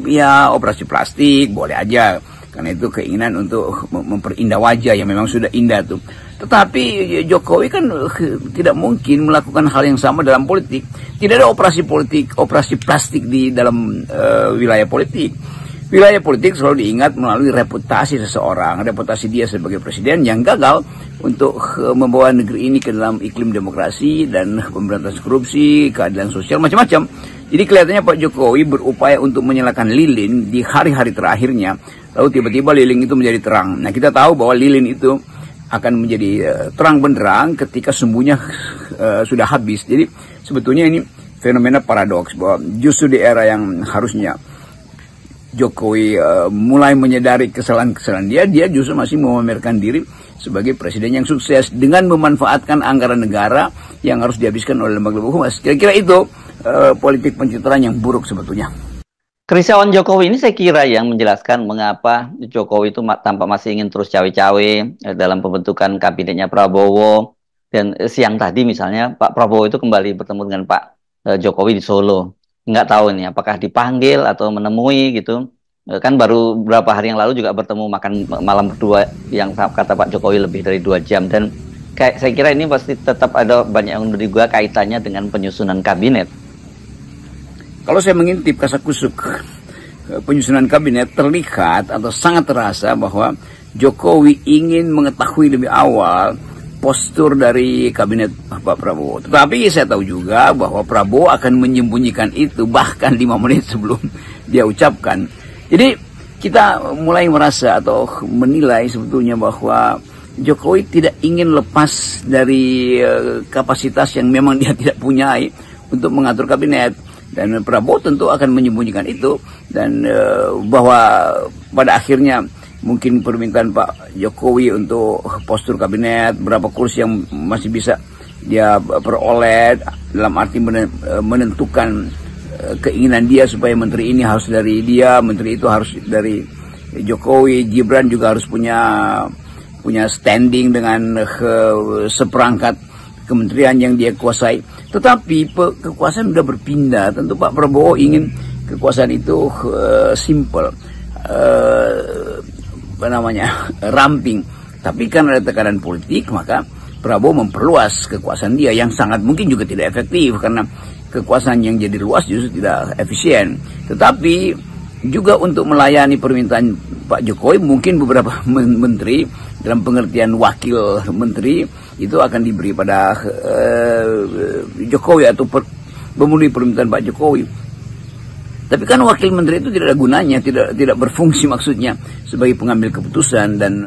Ya operasi plastik boleh aja, karena itu keinginan untuk memperindah wajah yang memang sudah indah tuh. Tetapi Jokowi kan tidak mungkin melakukan hal yang sama dalam politik. Tidak ada operasi politik, operasi plastik di dalam wilayah politik. Wilayah politik selalu diingat melalui reputasi seseorang, reputasi dia sebagai presiden yang gagal untuk membawa negeri ini ke dalam iklim demokrasi dan pemberantasan korupsi, keadilan sosial, macam-macam. Jadi kelihatannya Pak Jokowi berupaya untuk menyalakan lilin di hari-hari terakhirnya, lalu tiba-tiba lilin itu menjadi terang. Nah, kita tahu bahwa lilin itu akan menjadi terang benderang ketika sumbunya sudah habis. Jadi sebetulnya ini fenomena paradoks bahwa justru di era yang harusnya Jokowi mulai menyadari kesalahan-kesalahan dia justru masih memamerkan diri sebagai presiden yang sukses dengan memanfaatkan anggaran negara yang harus dihabiskan oleh lembaga hukum. Kira-kira itu politik pencitraan yang buruk sebetulnya. Kerisauan Jokowi ini saya kira yang menjelaskan mengapa Jokowi itu tampak masih ingin terus cawe-cawe dalam pembentukan kabinetnya Prabowo. Dan siang tadi misalnya Pak Prabowo itu kembali bertemu dengan Pak Jokowi di Solo. Nggak tahu nih apakah dipanggil atau menemui gitu. Kan baru beberapa hari yang lalu juga bertemu makan malam berdua yang kata Pak Jokowi lebih dari 2 jam. Dan saya kira ini pasti tetap ada banyak yang juga kaitannya dengan penyusunan kabinet. Kalau saya mengintip kasakusuk penyusunan kabinet, terlihat atau sangat terasa bahwa Jokowi ingin mengetahui lebih awal postur dari kabinet Pak Prabowo. Tetapi saya tahu juga bahwa Prabowo akan menyembunyikan itu bahkan 5 menit sebelum dia ucapkan. Jadi kita mulai merasa atau menilai sebetulnya bahwa Jokowi tidak ingin lepas dari kapasitas yang memang dia tidak punyai untuk mengatur kabinet. Dan Prabowo tentu akan menyembunyikan itu, dan bahwa pada akhirnya mungkin permintaan Pak Jokowi untuk postur kabinet, berapa kursi yang masih bisa dia peroleh, dalam arti menentukan keinginan dia supaya menteri ini harus dari dia, menteri itu harus dari Jokowi, Gibran juga harus punya standing dengan seperangkat kementerian yang dia kuasai. Tetapi kekuasaan sudah berpindah. Tentu Pak Prabowo ingin kekuasaan itu simple, ramping. Tapi karena ada tekanan politik, maka Prabowo memperluas kekuasaan dia yang sangat mungkin juga tidak efektif, karena kekuasaan yang jadi luas justru tidak efisien. Tetapi juga untuk melayani permintaan Pak Jokowi, mungkin beberapa menteri dalam pengertian wakil menteri itu akan diberi pada Jokowi atau memenuhi permintaan Pak Jokowi. Tapi kan wakil menteri itu tidak ada gunanya, tidak berfungsi maksudnya sebagai pengambil keputusan. Dan